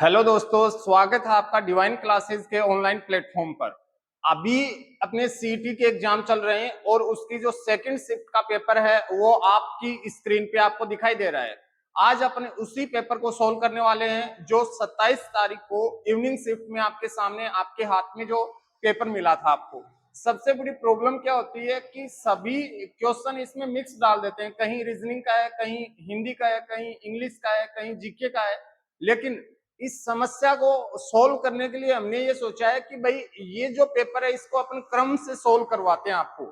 Hello दोस्तों, स्वागत है आपका डिवाइन क्लासेस के ऑनलाइन प्लेटफॉर्म पर। अभी अपने सीईटी के एग्जाम चल रहे हैं और उसकी जो सेकंड शिफ्ट का पेपर है वो आपकी स्क्रीन पे आपको दिखाई दे रहा है। आज अपने उसी पेपर को सॉल्व करने वाले हैं जो 27 तारीख को इवनिंग शिफ्ट में आपके सामने आपके हाथ में जो पेपर मिला था आपको। सबसे बड़ी प्रॉब्लम क्या होती है कि सभी क्वेश्चन इसमें मिक्स डाल देते हैं, कहीं रीजनिंग का है, कहीं हिंदी का है, कहीं इंग्लिश का है, कहीं जीके का है। लेकिन इस समस्या को सोल्व करने के लिए हमने ये सोचा है कि भाई ये जो पेपर है इसको अपन क्रम से सोल्व करवाते हैं। आपको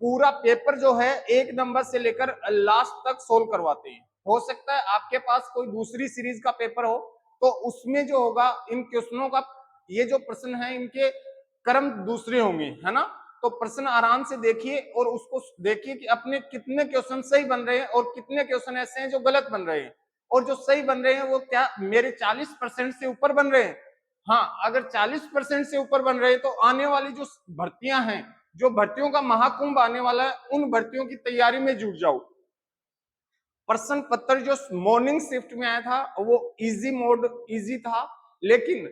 पूरा पेपर जो है एक नंबर से लेकर लास्ट तक सोल्व करवाते हैं। हो सकता है आपके पास कोई दूसरी सीरीज का पेपर हो तो उसमें जो होगा इन क्वेश्चनों का ये जो प्रश्न है इनके क्रम दूसरे होंगे, है ना। तो प्रश्न आराम से देखिए और उसको देखिए कि अपने कितने क्वेश्चन सही बन रहे हैं और कितने क्वेश्चन ऐसे हैं जो गलत बन रहे हैं। और जो सही बन रहे हैं वो क्या मेरे 40% से ऊपर बन रहे हैं। हाँ, अगर 40% से ऊपर बन रहे हैं तो आने वाली जो भर्तियां हैं, जो भर्तियों का महाकुंभ आने वाला है, उन भर्तियों की तैयारी में जुट जाओ। प्रश्न पत्र जो मॉर्निंग शिफ्ट में आया था वो इजी था, लेकिन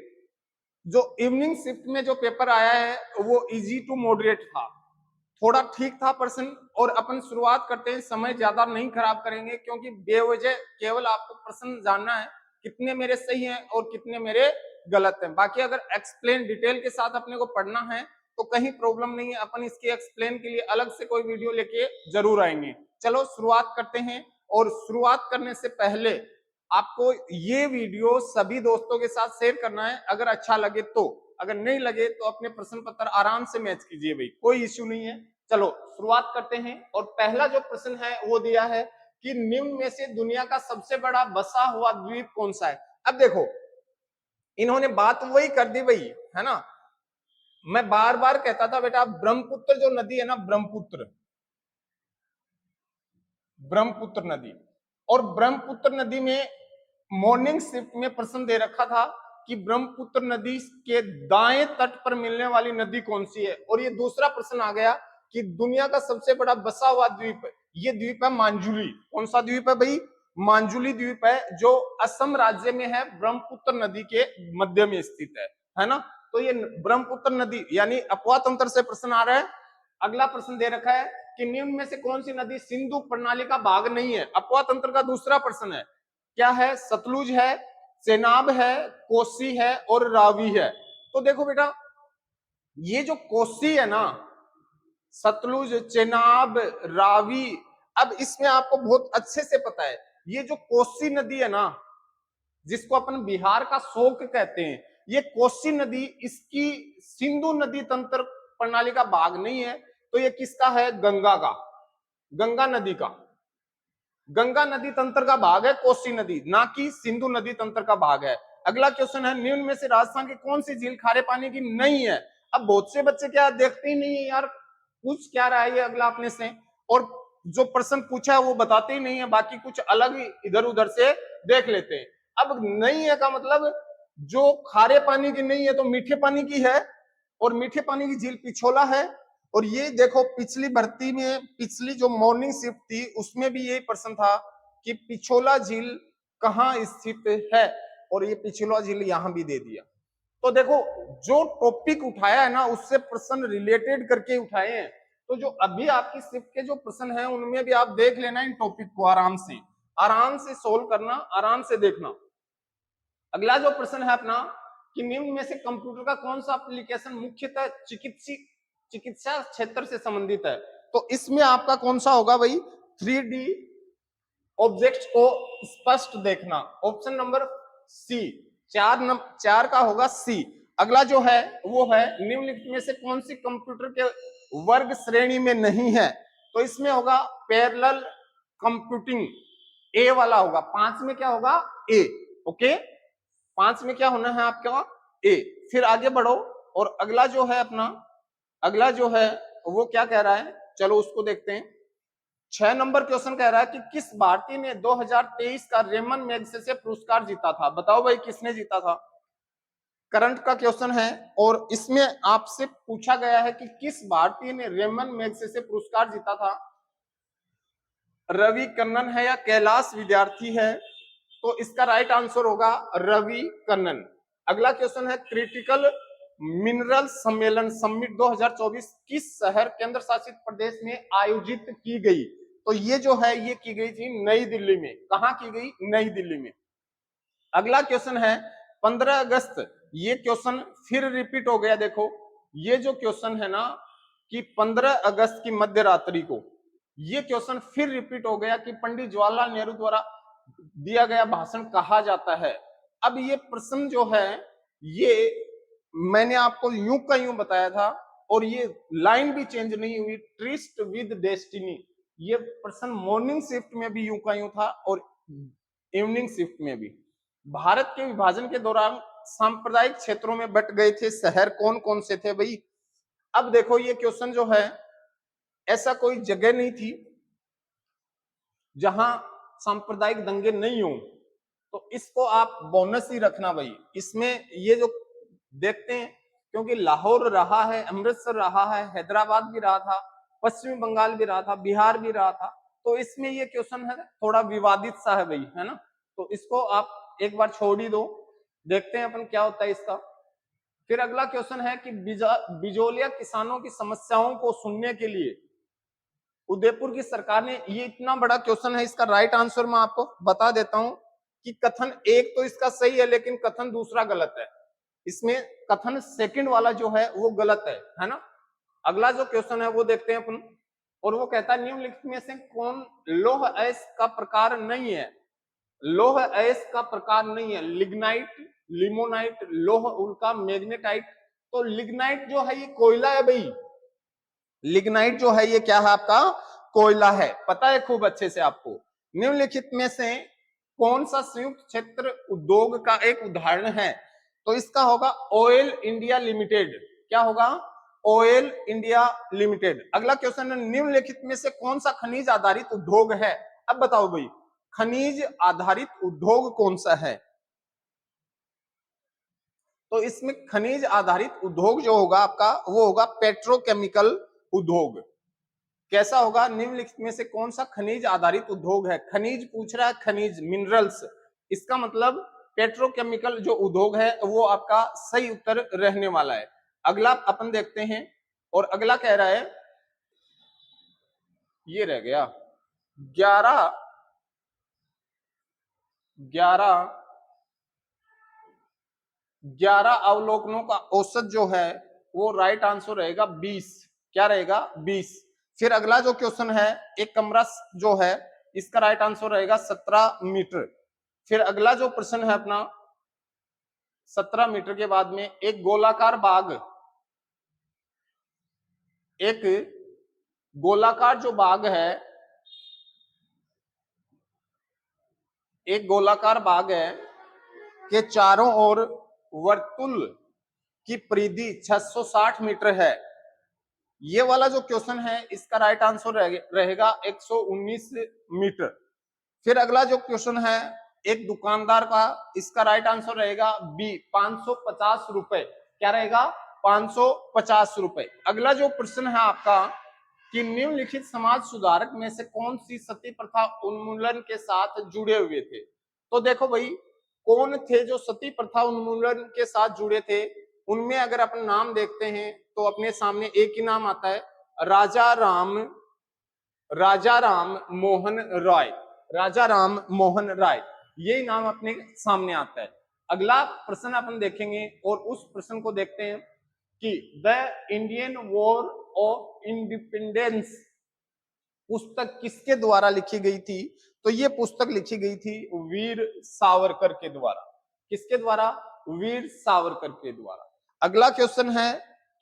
जो इवनिंग शिफ्ट में जो पेपर आया है वो इजी टू मॉडरेट था, थोड़ा ठीक था प्रश्न। और अपन शुरुआत करते हैं, समय ज्यादा नहीं खराब करेंगे क्योंकि बेवजह केवल आपको प्रश्न जानना है कितने मेरे सही हैं और कितने मेरे गलत हैं। बाकी अगर एक्सप्लेन डिटेल के साथ अपने को पढ़ना है तो कहीं प्रॉब्लम नहीं है, अपन इसके एक्सप्लेन के लिए अलग से कोई वीडियो लेके जरूर आएंगे। चलो शुरुआत करते हैं। और शुरुआत करने से पहले आपको ये वीडियो सभी दोस्तों के साथ शेयर करना है, अगर अच्छा लगे तो। अगर नहीं लगे तो अपने प्रश्न पत्र आराम से मैच कीजिए भाई, कोई इश्यू नहीं है। चलो शुरुआत करते हैं। और पहला जो प्रश्न है वो दिया है कि निम्न में से दुनिया का सबसे बड़ा बसा हुआ द्वीप कौन सा है। अब देखो इन्होंने बात वही कर दी भाई, है ना। मैं बार बार कहता था बेटा, ब्रह्मपुत्र जो नदी है ना, ब्रह्मपुत्र नदी, और ब्रह्मपुत्र नदी में मॉर्निंग शिफ्ट में प्रश्न दे रखा था कि ब्रह्मपुत्र नदी के दाएं तट पर मिलने वाली नदी कौन सी है। और ये दूसरा प्रश्न आ गया कि दुनिया का सबसे बड़ा बसा हुआ द्वीप, ये द्वीप है मांजुली। कौन सा द्वीप है भाई? मांजुली द्वीप है जो असम राज्य में है, ब्रह्मपुत्र नदी के मध्य में स्थित है ना। तो ये ब्रह्मपुत्र नदी यानी अपवा तंत्र से प्रश्न आ रहा है। अगला प्रश्न दे रखा है कि निम्न में से कौन सी नदी सिंधु प्रणाली का भाग नहीं है। अपवा तंत्र का दूसरा प्रश्न है, क्या है? सतलुज है, चेनाब है, कोसी है और रावी है। तो देखो बेटा, ये जो कोसी है ना, सतलुज, चेनाब, रावी, अब इसमें आपको बहुत अच्छे से पता है ये जो कोसी नदी है ना, जिसको अपन बिहार का शोक कहते हैं, ये कोसी नदी इसकी सिंधु नदी तंत्र प्रणाली का भाग नहीं है। तो ये किसका है? गंगा का, गंगा नदी का। गंगा नदी तंत्र का भाग है कोसी नदी, ना कि सिंधु नदी तंत्र का भाग है। अगला क्वेश्चन है, निम्न में से राजस्थान की कौन सी झील खारे पानी की नहीं है। अब बहुत से बच्चे क्या देखते ही नहीं है यार, पूछ क्या रहा है ये अगला अपने से, और जो प्रश्न पूछा है वो बताते ही नहीं है, बाकी कुछ अलग ही इधर उधर से देख लेते हैं। अब नहीं है का मतलब जो खारे पानी की नहीं है तो मीठे पानी की है, और मीठे पानी की झील पिछोला है। और ये देखो पिछली भर्ती में, पिछली जो मॉर्निंग शिफ्ट थी उसमें भी यही प्रश्न था कि पिछोला झील कहाँ स्थित है, और ये पिछोला झील यहां भी दे दिया। तो देखो जो टॉपिक उठाया है ना उससे प्रश्न रिलेटेड करके उठाए हैं। तो जो अभी आपकी शिफ्ट के जो प्रश्न है उनमें भी आप देख लेना इन टॉपिक को, आराम से सोल्व करना, आराम से देखना। अगला जो प्रश्न है अपना कि निम्न में से कंप्यूटर का कौन सा एप्लीकेशन मुख्यतः चिकित्सा क्षेत्र से संबंधित है। तो इसमें आपका कौन सा होगा भाई? 3D ऑब्जेक्ट्स को स्पष्ट देखना, ऑप्शन नंबर सी, चार का होगा सी। अगला जो है वो है निम्नलिखित में से कौन सी कंप्यूटर के वर्ग श्रेणी में नहीं है। तो इसमें होगा पैरेलल कंप्यूटिंग, ए वाला होगा। 5 में क्या होगा? ए। ओके, 5 में क्या होना है आपका? ए। फिर आगे बढ़ो और अगला जो है अपना, अगला जो है वो क्या कह रहा है, चलो उसको देखते हैं। 6 नंबर क्वेश्चन कह रहा है कि किस भारतीय ने 2023 का रेमन मैगसेसे पुरस्कार जीता था। बताओ भाई किसने जीता था? करंट का क्वेश्चन है और इसमें आपसे पूछा गया है कि किस भारतीय ने रेमन मैगसेसे पुरस्कार जीता था। रवि कन्नन है या कैलाश विद्यार्थी है तो इसका राइट आंसर होगा रवि कन्नन। अगला क्वेश्चन है क्रिटिकल मिनरल सम्मेलन समिट 2024 किस शहर केंद्र शासित प्रदेश में आयोजित की गई? तो ये जो है ये की गई थी नई दिल्ली में। कहां की गई? नई दिल्ली में। अगला क्वेश्चन है 15 अगस्त, ये क्वेश्चन फिर रिपीट हो गया। देखो ये जो क्वेश्चन है ना कि 15 अगस्त की मध्य रात्रि को ये क्वेश्चन फिर रिपीट हो गया कि पंडित जवाहरलाल नेहरू द्वारा दिया गया भाषण कहा जाता है। अब ये प्रश्न जो है ये मैंने आपको यूं का यूं बताया था और ये लाइन भी चेंज नहीं हुई, ट्रिस्ट विद डेस्टिनी। ये प्रश्न मॉर्निंग शिफ्ट में भी यूं का यूं था और इवनिंग शिफ्ट में भी। भारत के विभाजन के दौरान सांप्रदायिक क्षेत्रों में बट गए थे शहर कौन कौन से थे भाई? अब देखो ये क्वेश्चन जो है ऐसा कोई जगह नहीं थी जहां सांप्रदायिक दंगे नहीं हो, तो इसको आप बोनस ही रखना भाई। इसमें ये जो देखते हैं क्योंकि लाहौर रहा है, अमृतसर रहा है, हैदराबाद भी रहा था, पश्चिमी बंगाल भी रहा था, बिहार भी रहा था, तो इसमें ये क्वेश्चन है थोड़ा विवादित सा है भाई, है ना। तो इसको आप एक बार छोड़ ही दो, देखते हैं अपन क्या होता है इसका। फिर अगला क्वेश्चन है कि बिजोलिया किसानों की समस्याओं को सुनने के लिए उदयपुर की सरकार ने, ये इतना बड़ा क्वेश्चन है, इसका राइट आंसर मैं आपको बता देता हूं कि कथन एक तो इसका सही है लेकिन कथन दूसरा गलत है। इसमें कथन सेकंड वाला जो है वो गलत है ना। अगला जो क्वेश्चन है वो देखते हैं अपन, और वो कहता है निम्नलिखित में से कौन लौह अयस्क का प्रकार नहीं है? लौह अयस्क का प्रकार नहीं है, लिग्नाइट, लिमोनाइट, लौह उल्का, मैग्नेटाइट। तो लिग्नाइट जो है ये कोयला है भाई, लिग्नाइट जो है ये क्या है आपका? कोयला है, पता है खूब अच्छे से आपको। निम्नलिखित में से कौन सा संयुक्त क्षेत्र उद्योग का एक उदाहरण है? तो इसका होगा ऑयल इंडिया लिमिटेड। क्या होगा? Oil India limited. अगला क्वेश्चन है निम्नलिखित में से कौन सा खनिज आधारित उद्योग है? अब बताओ भाई खनिज आधारित उद्योग कौन सा है? तो इसमें खनिज आधारित उद्योग जो होगा आपका वो होगा पेट्रोकेमिकल उद्योग। कैसा होगा? निम्नलिखित में से कौन सा खनिज आधारित उद्योग है? खनिज पूछ रहा है, खनिज, मिनरल्स, इसका मतलब पेट्रोकेमिकल जो उद्योग है वो आपका सही उत्तर रहने वाला है। अगला अपन देखते हैं, और अगला कह रहा है, ये रह गया 11 अवलोकनों का औसत जो है वो राइट आंसर रहेगा 20। क्या रहेगा? 20। फिर अगला जो क्वेश्चन है एक कमरा जो है इसका राइट आंसर रहेगा 17 मीटर। फिर अगला जो प्रश्न है अपना 17 मीटर के बाद में एक गोलाकार बाग, एक गोलाकार जो बाग है, एक गोलाकार बाग है के चारों ओर वर्तुल की परिधि 660 मीटर है। ये वाला जो क्वेश्चन है इसका राइट आंसर रहेगा 119 मीटर। फिर अगला जो क्वेश्चन है एक दुकानदार का, इसका राइट आंसर रहेगा बी 550 रुपए। क्या रहेगा? 550 रुपए। अगला जो प्रश्न है आपका कि निम्नलिखित समाज सुधारक में से कौन सी सती प्रथा उन्मूलन के साथ जुड़े हुए थे? तो देखो भाई कौन थे जो सती प्रथा उन्मूलन के साथ जुड़े थे? उनमें अगर अपन नाम देखते हैं तो अपने सामने एक ही नाम आता है, राजा राम मोहन राय। राजा राम मोहन राय, यही नाम अपने सामने आता है। अगला प्रश्न अपन देखेंगे और उस प्रश्न को देखते हैं कि the Indian war of independence पुस्तक किसके द्वारा लिखी गई थी? तो ये पुस्तक लिखी गई थी वीर सावरकर के द्वारा। किसके द्वारा? वीर सावरकर के द्वारा। अगला क्वेश्चन है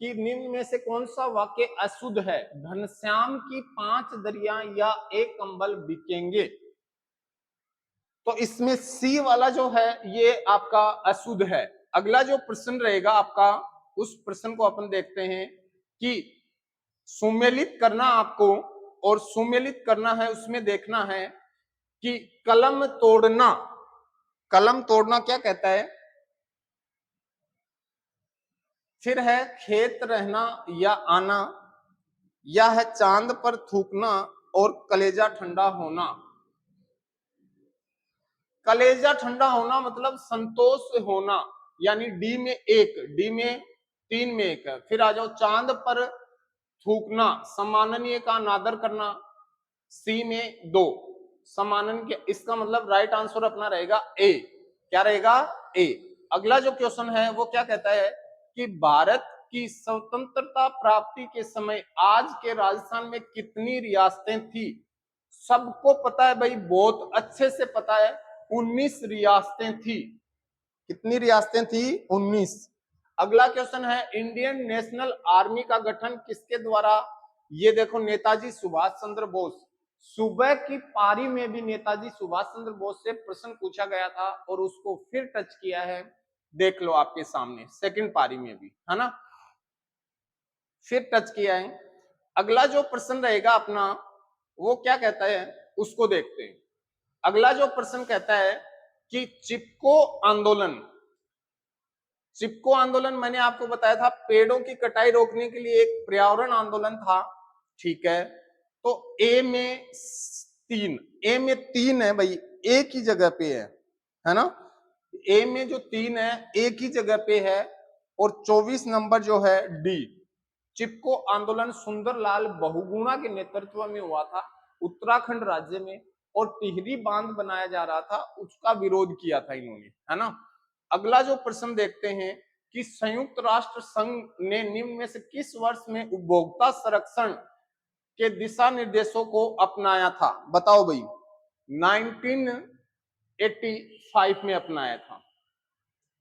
कि निम्न में से कौन सा वाक्य अशुद्ध है? घनश्याम की 5 दरिया या एक कंबल बिकेंगे। तो इसमें सी वाला जो है ये आपका अशुद्ध है। अगला जो प्रश्न रहेगा आपका उस प्रश्न को अपन देखते हैं कि सुमेलित करना आपको, और सुमेलित करना है उसमें देखना है कि कलम तोड़ना, कलम तोड़ना क्या कहता है? फिर है खेत रहना या आना, या है चांद पर थूकना और कलेजा ठंडा होना। कलेजा ठंडा होना मतलब संतोष होना, यानी डी में एक, डी में 3 में एक है। फिर आ जाओ चांद पर थूकना, सम्माननीय का अनादर करना, सी में 2 सम्माननीय, इसका मतलब राइट आंसर अपना रहेगा ए। क्या रहेगा? ए। अगला जो क्वेश्चन है वो क्या कहता है कि भारत की स्वतंत्रता प्राप्ति के समय आज के राजस्थान में कितनी रियासतें थी? सबको पता है भाई, बहुत अच्छे से पता है, 19 रियासतें थी। कितनी रियासतें थी? 19। अगला क्वेश्चन है इंडियन नेशनल आर्मी का गठन किसके द्वारा? ये देखो नेताजी सुभाष चंद्र बोस। सुबह की पारी में भी नेताजी सुभाष चंद्र बोस से प्रश्न पूछा गया था और उसको फिर टच किया है, देख लो आपके सामने, सेकंड पारी में भी, है ना, फिर टच किया है। अगला जो प्रश्न रहेगा अपना वो क्या कहता है उसको देखते हैं। अगला जो प्रश्न कहता है कि चिपको आंदोलन, चिपको आंदोलन मैंने आपको बताया था पेड़ों की कटाई रोकने के लिए एक पर्यावरण आंदोलन था, ठीक है। तो ए में 3, ए में 3 है भाई, एक ही जगह पे है ना, ए में जो 3 है एक ही जगह पे है। और 24 नंबर जो है डी, चिपको आंदोलन सुंदरलाल बहुगुणा के नेतृत्व में हुआ था उत्तराखंड राज्य में, और टिहरी बांध बनाया जा रहा था, उसका विरोध किया था इन्होंने, है ना। अगला जो प्रश्न देखते हैं कि संयुक्त राष्ट्र संघ ने निम्न में से किस वर्ष में उपभोक्ता संरक्षण के दिशा निर्देशों को अपनाया था? बताओ भाई। 1985 में अपनाया था।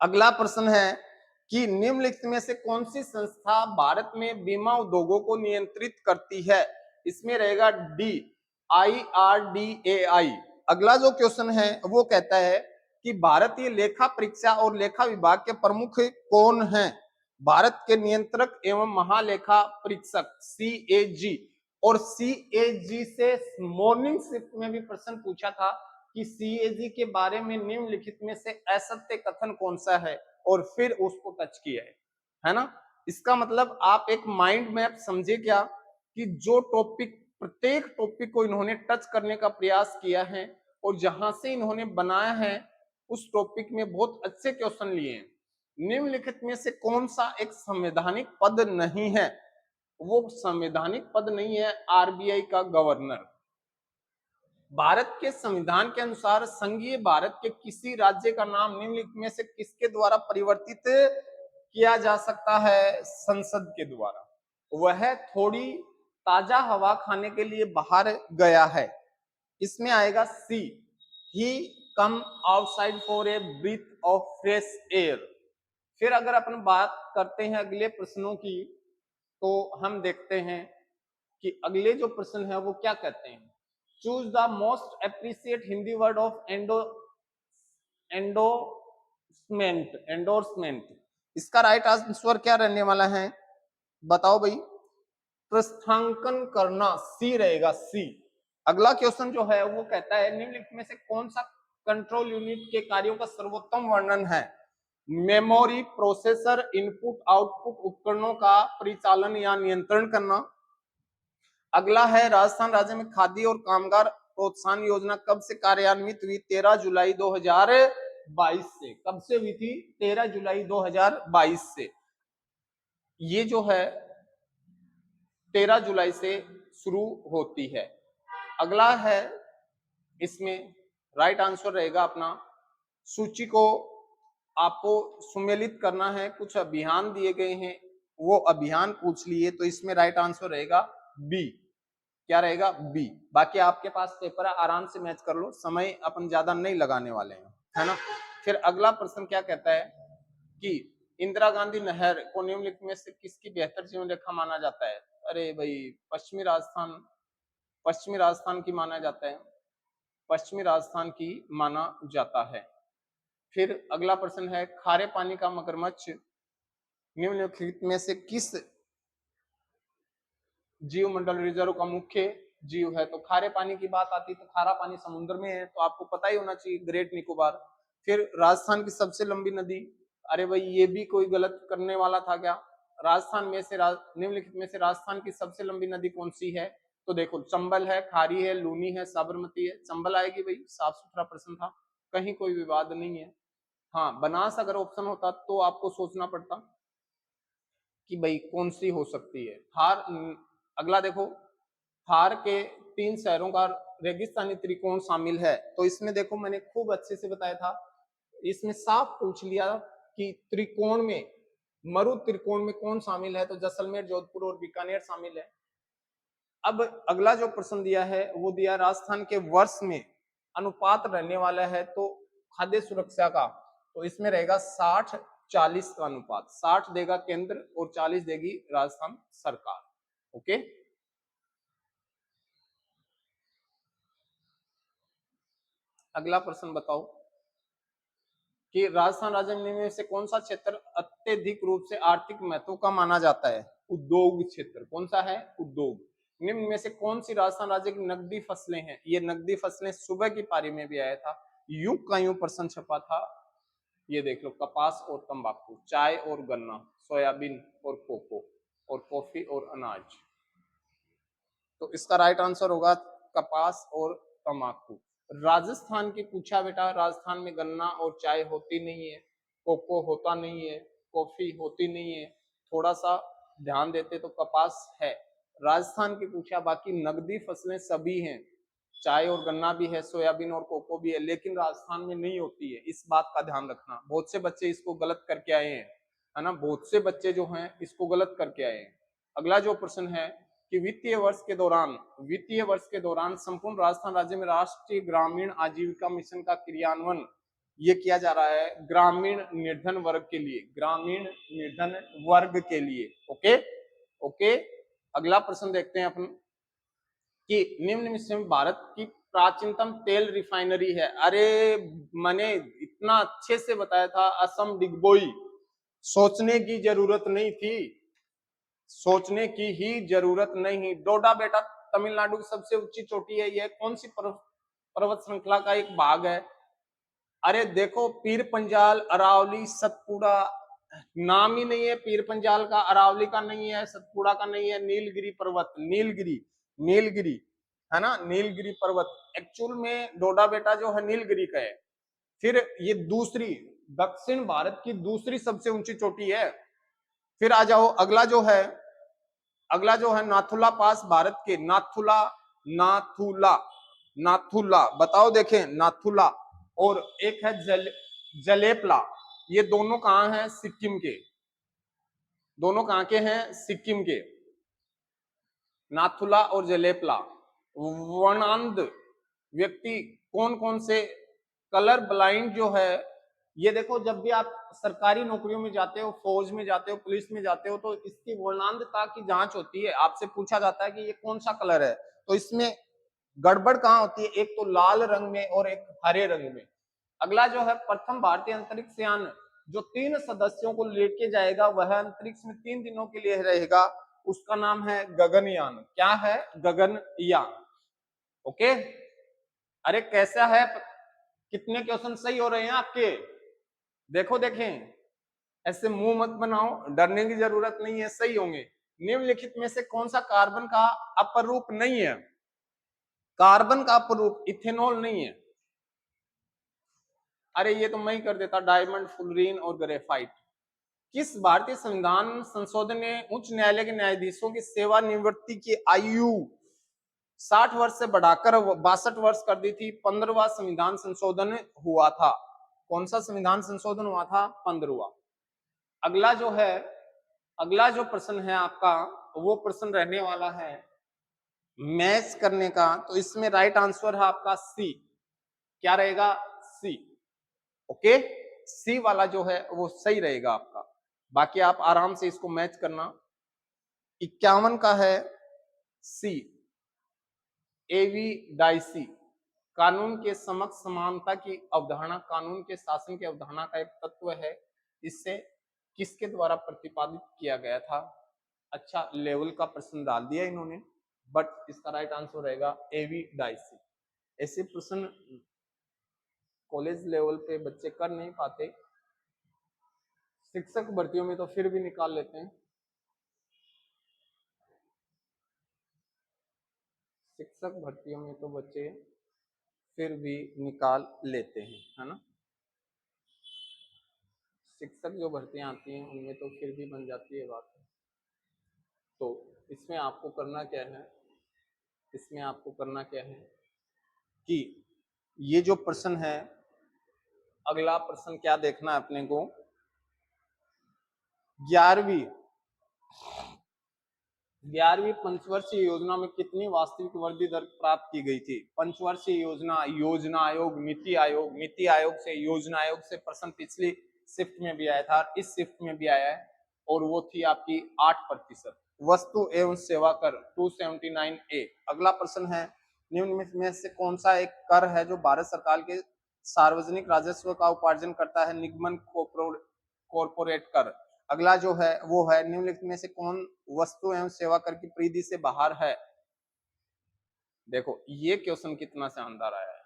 अगला प्रश्न है कि निम्नलिखित में से कौन सी संस्था भारत में बीमा उद्योगों को नियंत्रित करती है? इसमें रहेगा डी, IRDAI। अगला जो क्वेश्चन है वो कहता है कि भारतीय लेखा परीक्षा और लेखा विभाग के प्रमुख कौन हैं? भारत के नियंत्रक एवं महालेखा परीक्षक CAG। और CAG से मॉर्निंग शिफ्ट में भी प्रश्न पूछा था कि CAG के बारे में निम्नलिखित में से असत्य कथन कौन सा है, और फिर उसको टच किया है ना। इसका मतलब आप एक माइंड मैप समझे क्या, कि जो टॉपिक, प्रत्येक टॉपिक को इन्होंने टच करने का प्रयास किया है और जहां से इन्होंने बनाया है उस टॉपिक में बहुत अच्छे क्वेश्चन लिए हैं। निम्नलिखित में से कौन सा एक संवैधानिक पद नहीं है? वो संवैधानिक पद नहीं है RBI का गवर्नर। भारत के संविधान के अनुसार संघीय भारत के किसी राज्य का नाम निम्नलिखित में से किसके द्वारा परिवर्तित किया जा सकता है? संसद के द्वारा। वह थोड़ी ताजा हवा खाने के लिए बाहर गया है, इसमें आएगा C, he come outside for a breath of fresh air. फिर अगर अपन बात करते हैं अगले प्रश्नों की, तो हम देखते हैं कि अगले जो प्रश्न है वो क्या कहते हैं। Choose the most appreciate Hindi word of endorsement. इसका राइट आंसर क्या रहने वाला है? बताओ भाई। प्रस्थांकन करना, सी रहेगा, सी। अगला क्वेश्चन जो है वो कहता है निम्नलिखित में से कौन सा कंट्रोल यूनिट के कार्यों का सर्वोत्तम वर्णन है? मेमोरी, प्रोसेसर, इनपुट आउटपुट उपकरणों का परिचालन या नियंत्रण करना। अगला है राजस्थान राज्य में खादी और कामगार प्रोत्साहन योजना कब से कार्यान्वित हुई? 13 जुलाई 2022 से। कब से हुई थी? 13 जुलाई 2022 से। ये जो है 13 जुलाई से शुरू होती है। अगला है, इसमें राइट आंसर रहेगा अपना, सूची को आपको सुमेलित करना है, कुछ अभियान दिए गए हैं, वो अभियान पूछ लिए, तो इसमें राइट आंसर रहेगा बी। क्या रहेगा? बी। बाकी आपके पास पेपर है, आराम से मैच कर लो, समय अपन ज्यादा नहीं लगाने वाले हैं, है ना। फिर अगला प्रश्न क्या कहता है कि इंदिरा गांधी नहर को निम्नलिखित में से किसकी बेहतर जीवन रेखा माना जाता है? अरे भाई, पश्चिमी राजस्थान की माना जाता है, पश्चिमी राजस्थान की माना जाता है। फिर अगला प्रश्न है खारे पानी का मगरमच्छ निम्नलिखित में से किस जीव मंडल रिजर्व का मुख्य जीव है? तो खारे पानी की बात आती है तो खारा पानी समुद्र में है, तो आपको पता ही होना चाहिए, ग्रेट निकोबार। फिर राजस्थान की सबसे लंबी नदी, अरे भाई ये भी कोई गलत करने वाला था क्या? राजस्थान में से निम्नलिखित में से राजस्थान की सबसे लंबी नदी कौन सी है? तो देखो, चंबल है, खारी है, लूनी है, साबरमती है। चंबल आएगी भाई, साफ सुथरा प्रश्न था। कहीं कोई विवाद नहीं है। हाँ, बनास अगर ऑप्शन होता तो आपको सोचना पड़ता कि भाई कौन सी हो सकती है। थार, अगला देखो, थार के 3 शहरों का रेगिस्तानी त्रिकोण शामिल है। तो इसमें देखो मैंने खूब अच्छे से बताया था, इसमें साफ पूछ लिया कि त्रिकोण में, मरु त्रिकोण में कौन शामिल है, तो जैसलमेर, जोधपुर और बीकानेर शामिल है। अब अगला जो प्रश्न दिया है वो दिया राजस्थान के वर्ष में अनुपात रहने वाला है, तो खाद्य सुरक्षा का, तो इसमें रहेगा 60-40 का अनुपात। 60 देगा केंद्र और 40 देगी राजस्थान सरकार। ओके, अगला प्रश्न बताओ कि राजस्थान राज्य में से कौन सा क्षेत्र अत्यधिक रूप से आर्थिक महत्व का माना जाता है। उद्योग क्षेत्र। कौन सा है? उद्योग। निम्न में से कौन सी राजस्थान राज्य की नकदी फसलें हैं? ये नकदी फसलें सुबह की पारी में भी आया था, युग का यूं प्रश्न छपा था। ये देख लो, कपास और तंबाकू, चाय और गन्ना, सोयाबीन और कोको, और कॉफी और अनाज। तो इसका राइट आंसर होगा कपास और तंबाकू। राजस्थान की पूछा बेटा, राजस्थान में गन्ना और चाय होती नहीं है, कोको होता नहीं है, कॉफी होती नहीं है। थोड़ा सा ध्यान देते तो कपास है। राजस्थान की पूछा, बाकी नगदी फसलें सभी हैं, चाय और गन्ना भी है, सोयाबीन और कोको भी है, लेकिन राजस्थान में नहीं होती है। इस बात का ध्यान रखना। बहुत से बच्चे इसको गलत करके आए हैं, है ना, बहुत से बच्चे जो हैं इसको गलत करके आए हैं। अगला जो प्रश्न है कि वित्तीय वर्ष के दौरान संपूर्ण राजस्थान राज्य में राष्ट्रीय ग्रामीण आजीविका मिशन का क्रियान्वयन ये किया जा रहा है ग्रामीण निर्धन वर्ग के लिए, ग्रामीण निर्धन वर्ग के लिए। ओके ओके, अगला प्रश्न देखते हैं अपन कि निम्न में भारत की प्राचीनतम तेल रिफाइनरी है। अरे मैंने इतना अच्छे से बताया था, असम डिगबोई। सोचने की जरूरत नहीं थी, सोचने की ही जरूरत नहीं। डोडा बेटा तमिलनाडु की सबसे ऊंची चोटी है। यह कौन सी पर्वत श्रृंखला का एक भाग है? अरे देखो, पीर पंजाल, अरावली, सतपुड़ा, नाम ही नहीं है पीर पंजाल का, अरावली का नहीं है, सतपुड़ा का नहीं है, नीलगिरी पर्वत, नीलगिरी, नीलगिरी, है ना, नीलगिरी पर्वत। एक्चुअल में डोडा बेटा जो है नीलगिरी का है। फिर ये दूसरी, दक्षिण भारत की दूसरी सबसे ऊंची चोटी है। फिर आ जाओ, अगला जो है नाथुला पास, भारत के नाथुला, नाथुला, नाथुला बताओ, देखें नाथुला, और एक है जलेपला। ये दोनों कहां हैं? सिक्किम के। दोनों कहां के हैं? सिक्किम के, नाथुला और जलेपला। वर्णांध व्यक्ति कौन कौन से, कलर ब्लाइंड जो है, ये देखो जब भी आप सरकारी नौकरियों में जाते हो, फौज में जाते हो, पुलिस में जाते हो, तो इसकी वर्णांधता की जांच होती है। आपसे पूछा जाता है कि ये कौन सा कलर है, तो इसमें गड़बड़ कहां होती है? एक तो लाल रंग में और एक हरे रंग में। अगला जो है प्रथम भारतीय अंतरिक्ष यान जो 3 सदस्यों को लेके जाएगा, वह अंतरिक्ष में 3 दिनों के लिए रहेगा, उसका नाम है गगनयान। क्या है? गगनयान। ओके, अरे कैसा है, कितने क्वेश्चन सही हो रहे हैं आपके? देखो देखें, ऐसे मुंह मत बनाओ, डरने की जरूरत नहीं है, सही होंगे। निम्नलिखित में से कौन सा कार्बन का अपरूप नहीं है? कार्बन का अपरूप इथेनॉल नहीं है। अरे ये तो मैं ही कर देता, डायमंड, फुलरीन और ग्रेफाइट। किस भारतीय संविधान संशोधन ने उच्च न्यायालय के न्यायाधीशों की सेवानिवृत्ति की आयु 60 वर्ष से बढ़ाकर 62 वर्ष कर दी थी? 15वां संविधान संशोधन हुआ था। कौन सा संविधान संशोधन हुआ था? 15वां। अगला जो है, अगला जो प्रश्न है आपका, वो प्रश्न रहने वाला है मैच करने का। तो इसमें राइट आंसर है आपका सी। क्या रहेगा? सी। ओके, सी वाला जो है वो सही रहेगा आपका। बाकी आप आराम से इसको मैच करना। 51 का है सी, एवी कानून के समक्ष समानता की अवधारणा, कानून के शासन की अवधारणा का एक तत्व है। इससे किसके द्वारा प्रतिपादित किया गया था? अच्छा, लेवल का प्रश्न डाल दिया इन्होंने, बट इसका राइट आंसर रहेगा एवी। ऐसे प्रश्न कॉलेज लेवल पे बच्चे कर नहीं पाते, शिक्षक भर्तियों में तो फिर भी निकाल लेते हैं। शिक्षक भर्तियों में तो बच्चे फिर भी निकाल लेते हैं, है ना। शिक्षक जो भर्तियां आती हैं उनमें तो फिर भी बन जाती है बात। तो इसमें आपको करना क्या है, इसमें आपको करना क्या है कि ये जो प्रश्न है, अगला प्रश्न क्या देखना है अपने को, 11वीं पंचवर्षीय योजना में कितनी वास्तविक वृद्धि दर प्राप्त की गई थी। पंचवर्षीय योजना, योजना आयोग, नीति आयोग, नीति आयोग से, योजना आयोग से प्रश्न पिछली शिफ्ट में भी आया था, इस शिफ्ट में भी आया है, और वो थी आपकी 8%। वस्तु एवं सेवा कर 279A। अगला प्रश्न है, निम्न में से कौन सा एक कर है जो भारत सरकार के सार्वजनिक राजस्व का उपार्जन करता है। निगमन कॉर्पोरेट कर। अगला जो है वो है, निम्नलिखित में से कौन वस्तु एवं सेवा कर की परिधि से बाहर है। देखो ये क्वेश्चन कितना शानदार आया है,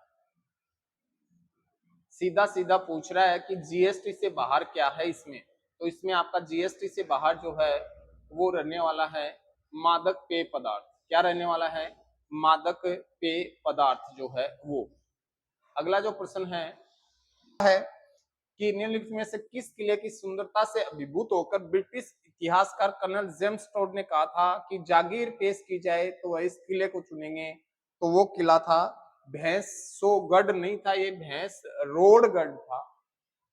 सीधा सीधा पूछ रहा है कि जीएसटी से बाहर क्या है इसमें। तो इसमें आपका जीएसटी से बाहर जो है वो रहने वाला है मादक पेय पदार्थ। क्या रहने वाला है, मादक पेय पदार्थ जो है वो। अगला जो प्रश्न है कि निम्नलिखित में से किस किले की सुंदरता से अभिभूत होकर ब्रिटिश इतिहासकार कर्नल जेम्स टोड ने कहा था कि जागीर पेश की जाए तो वह इस किले को चुनेंगे। तो वो किला था भैंसोगढ़, नहीं था ये, भैंस रोडगढ़ था।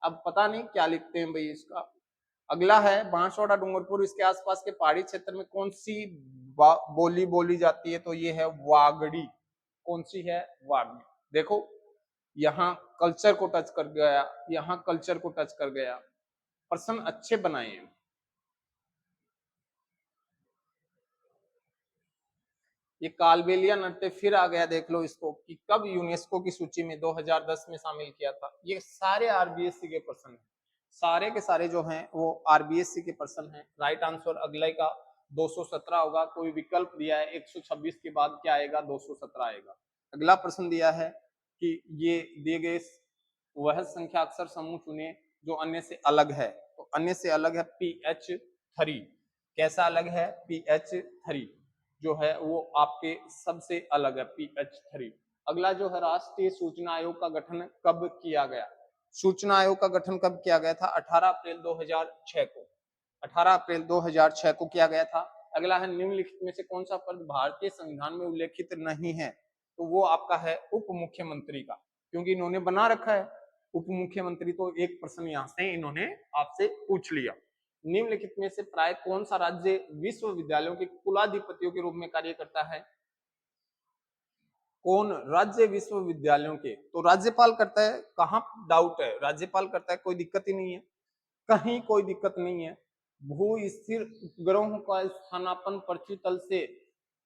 अब पता नहीं क्या लिखते हैं भाई इसका। अगला है, बांसवाड़ा डूंगरपुर इसके आसपास के पहाड़ी क्षेत्र में कौन सी बोली बोली जाती है। तो ये है वागड़ी। कौन सी है, वागड़ी। देखो यहाँ कल्चर को टच कर गया, यहाँ कल्चर को टच कर गया। प्रश्न अच्छे बनाए हैं। ये कालबेलिया नृत्य फिर आ गया, देख लो इसको कि कब यूनेस्को की सूची में 2010 में शामिल किया था। ये सारे आरबीएससी के प्रश्न हैं, सारे के सारे जो हैं वो आरबीएससी के प्रश्न हैं। राइट आंसर अगले का 217 होगा। कोई विकल्प दिया है 126 के बाद क्या आएगा, 217 आएगा। अगला प्रश्न दिया है कि ये दिए गए वह संख्या अक्षर समूह चुने जो अन्य से अलग है। तो अन्य से अलग है PH3। कैसा अलग है, PH3 जो है वो आपके सबसे अलग है, PH3। अगला जो है, राष्ट्रीय सूचना आयोग का गठन कब किया गया। सूचना आयोग का गठन कब किया गया था, 18 अप्रैल 2006 को, 18 अप्रैल 2006 को किया गया था। अगला है, निम्नलिखित में से कौन सा पद भारतीय संविधान में उल्लेखित नहीं है। तो वो आपका है उप मुख्यमंत्री का, क्योंकि इन्होंने बना रखा है उप मुख्यमंत्री। तो एक प्रश्न यहां से इन्होंने आपसे पूछ लिया। निम्नलिखित में से प्राय कौन सा राज्य विश्वविद्यालयों के कुलाधिपतियों के रूप में कार्य करता है। कौन राज्य विश्वविद्यालयों के, तो राज्यपाल करता है। कहां डाउट है, राज्यपाल करता है, कोई दिक्कत ही नहीं है, कहीं कोई दिक्कत नहीं है। भू स्थिर उपग्रहों का स्थानापन्न पृथ्वी तल से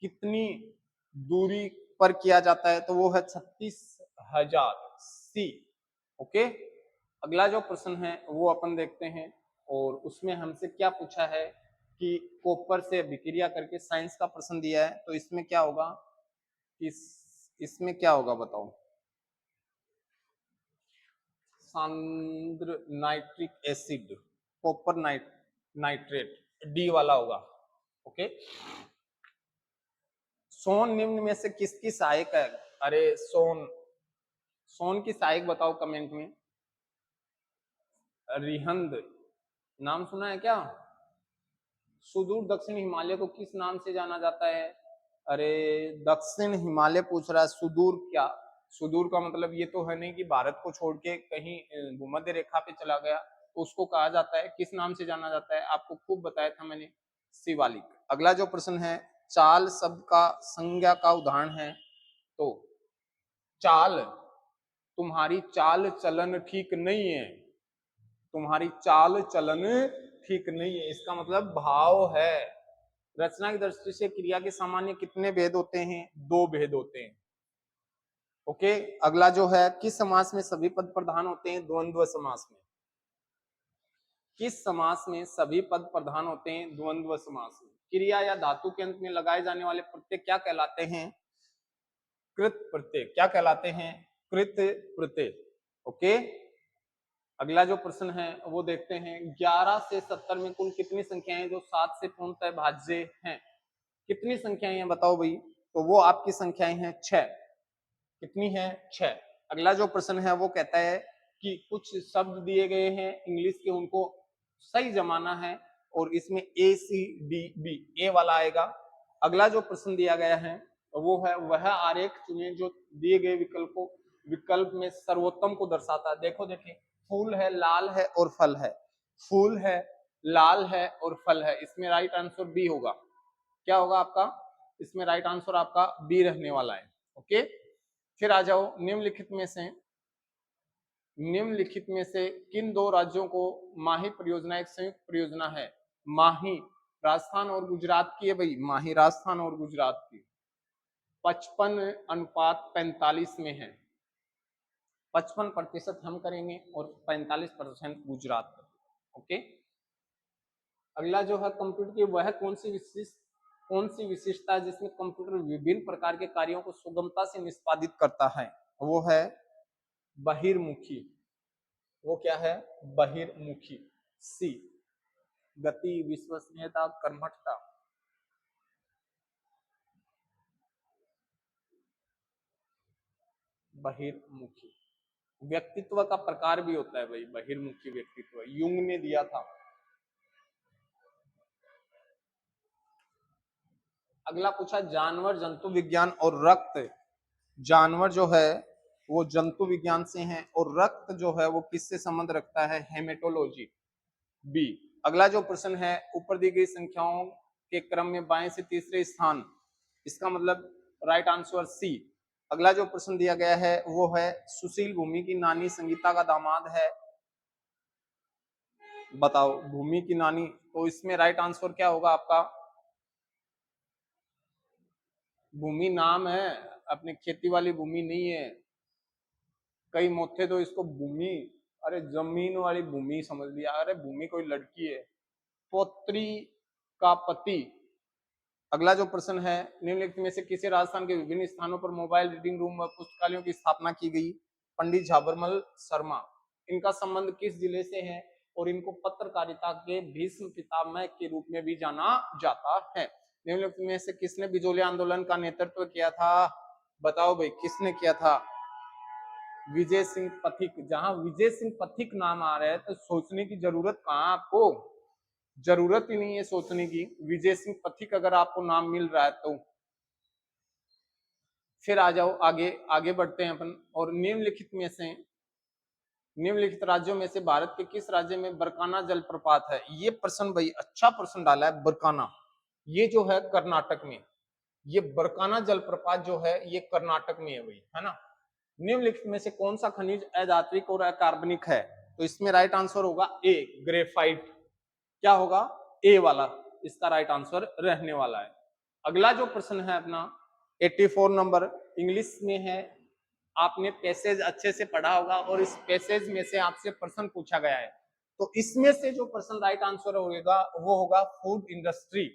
कितनी दूरी पर किया जाता है। तो वो है 36,000 सी। ओके, अगला जो प्रश्न है वो अपन देखते हैं, और उसमें हमसे क्या पूछा है कि कॉपर से अभिक्रिया करके, साइंस का प्रश्न दिया है। तो इसमें क्या होगा, इसमें क्या होगा बताओ, सांद्र nitric acid, copper nitrate, D वाला होगा। ओके, सोन निम्न में से किसकी सहायक है। अरे सोन की सहायक बताओ कमेंट में। रिहंद नाम सुना है क्या। सुदूर दक्षिण हिमालय को किस नाम से जाना जाता है। अरे दक्षिण हिमालय पूछ रहा है, सुदूर क्या। सुदूर का मतलब ये तो है नहीं कि भारत को छोड़ के कहीं भूमध्य रेखा पे चला गया, तो उसको कहा जाता है, किस नाम से जाना जाता है, आपको खूब बताया था मैंने, शिवालिक। अगला जो प्रश्न है, चाल शब्द का संज्ञा का उदाहरण है। तो चाल, तुम्हारी चाल चलन ठीक नहीं है, तुम्हारी चाल चलन ठीक नहीं है, इसका मतलब भाव है। रचना की दृष्टि से क्रिया के सामान्य कितने भेद होते हैं, 2 भेद होते हैं। ओके, अगला जो है, किस समास में सभी पद प्रधान होते हैं, द्वंद्व समास में। किस समास में सभी पद प्रधान होते हैं, द्वंद्व समास में। क्रिया या धातु के अंत में लगाए जाने वाले प्रत्यय क्या कहलाते हैं, कृत प्रत्यय। क्या कहलाते हैं, कृत प्रत्यय। ओके, अगला जो प्रश्न है वो देखते हैं, 11 से 70 में कुल कितनी संख्याएं जो 7 से पूर्णतः भाज्य हैं। कितनी संख्याएं हैं बताओ भाई। तो वो आपकी संख्याएं हैं 6। कितनी है? 6। अगला जो प्रश्न है वो कहता है कि कुछ शब्द दिए गए हैं इंग्लिश के, उनको सही जमाना है और इसमें ए सी डी बी, ए वाला आएगा। अगला जो प्रश्न दिया गया है वो है वह आरेख चुने जो दिए गए विकल्प में सर्वोत्तम को दर्शाता है। देखो देखिए, फूल है, लाल है और फल है। फूल है, लाल है और फल है, इसमें राइट आंसर बी होगा। क्या होगा आपका? इसमें राइट आंसर आपका बी रहने वाला है। ओके, फिर आ जाओ, निम्नलिखित में से किन दो राज्यों को माही परियोजना एक संयुक्त परियोजना है? माही राजस्थान और गुजरात की है भाई, माही राजस्थान और गुजरात की। 55:45 में है। 55% हम करेंगे और 45% गुजरात करेंगे। ओके, अगला जो है कंप्यूटर की वह कौन सी विशिष्टता है जिसमें कंप्यूटर विभिन्न प्रकार के कार्यों को सुगमता से निष्पादित करता है? वो है बहिर्मुखी। वो क्या है? बहिर्मुखी। सी, गति, विश्वसनीयता, कर्मठता। बहिर्मुखी व्यक्तित्व का प्रकार भी होता है भाई, बहिर्मुखी व्यक्तित्व युंग ने दिया था। अगला पूछा जानवर जंतु विज्ञान और रक्त। जानवर जो है वो जंतु विज्ञान से है और रक्त जो है वो किससे संबंध रखता है? Haematology, B. अगला जो प्रश्न है, ऊपर दी गई संख्याओं के क्रम में बाएं से तीसरे स्थान, इसका मतलब राइट आंसर सी। अगला जो प्रश्न दिया गया है वो है सुशील भूमि की नानी संगीता का दामाद है। बताओ, भूमि की नानी, तो इसमें राइट आंसर क्या होगा आपका? भूमि नाम है, अपनी खेती वाली भूमि नहीं है। कई मोथे तो इसको भूमि, अरे जमीन वाली भूमि समझ लिया। अरे भूमि कोई लड़की है। पौत्री का पति। अगला जो प्रश्न है, निम्नलिखित में से किसी राजस्थान के विभिन्न स्थानों पर मोबाइल रीडिंग रूम व पुस्तकालयों की स्थापना की गई? पंडित झाबरमल शर्मा। इनका संबंध किस जिले से है और इनको पत्रकारिता के भीष्म पितामह के रूप में भी जाना जाता है? निम्नलिखित में से किसने बिजोलिया आंदोलन का नेतृत्व किया था? बताओ भाई, किसने किया था? विजय सिंह पथिक। जहां विजय सिंह पथिक नाम आ रहा है तो सोचने की जरूरत कहां आपको? जरूरत ही नहीं है सोचने की। विजय सिंह पथिक अगर आपको नाम मिल रहा है तो फिर आ जाओ, आगे बढ़ते हैं अपन। और निम्नलिखित राज्यों में से भारत के किस राज्य में बरकाना जलप्रपात है? ये प्रश्न भाई अच्छा प्रश्न डाला है। बरकाना, ये जो है कर्नाटक में, ये बरकाना जलप्रपात जो है ये कर्नाटक में है भाई, है ना। निम्नलिखित में से कौन सा खनिज अधात्विक और अकार्बनिक है? तो इसमें राइट आंसर होगा ए, ग्रेफाइट। क्या होगा? ए वाला इसका राइट आंसर रहने वाला है। अगला जो प्रश्न है अपना 84 नंबर, इंग्लिश में है। आपने पैसेज अच्छे से पढ़ा होगा और इस पैसेज में से आपसे प्रश्न पूछा गया है, तो इसमें से जो प्रश्न राइट आंसर होगा वो होगा फूड इंडस्ट्री।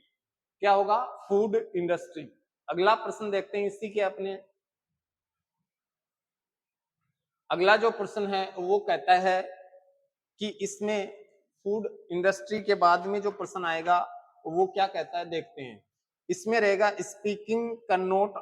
क्या होगा? Food industry. अगला प्रश्न देखते हैं इसी के अपने। अगला जो प्रश्न है वो कहता है कि इसमें फूड इंडस्ट्री के बाद में जो प्रश्न आएगा वो क्या कहता है, देखते हैं। इसमें रहेगा speaking can not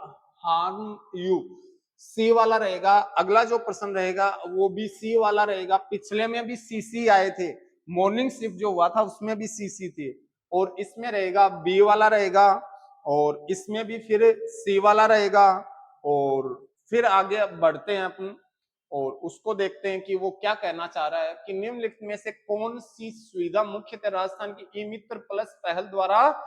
harm you, C वाला रहेगा। अगला जो प्रश्न रहेगा वो भी सी वाला रहेगा। पिछले में भी सीसी आए थे, मॉर्निंग शिफ्ट जो हुआ था उसमें भी सीसी थे। और इसमें रहेगा बी वाला रहेगा और इसमें भी फिर सी वाला रहेगा। और फिर आगे बढ़ते हैं अपन और उसको देखते हैं कि वो क्या कहना चाह रहा है कि निम्नलिखित में से कौन सी सुविधा मुख्यतः राजस्थान की ई मित्र प्लस पहल द्वारा,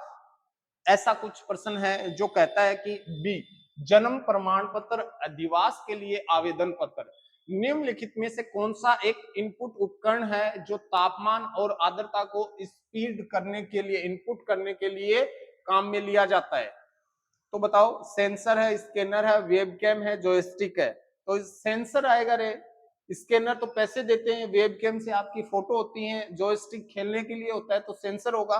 ऐसा कुछ प्रश्न है जो कहता है कि बी, जन्म प्रमाण पत्र, अधिवास के लिए आवेदन पत्र। निम्नलिखित में से कौन सा एक इनपुट उपकरण है जो तापमान और आर्द्रता को स्पीड करने के लिए, इनपुट करने के लिए काम में लिया जाता है? तो बताओ, सेंसर है, स्कैनर है, वेबकैम है, जॉयस्टिक है। तो सेंसर आएगा रे। स्कैनर तो पैसे देते हैं, वेबकैम से आपकी फोटो होती है, जॉयस्टिक खेलने के लिए होता है, तो सेंसर होगा।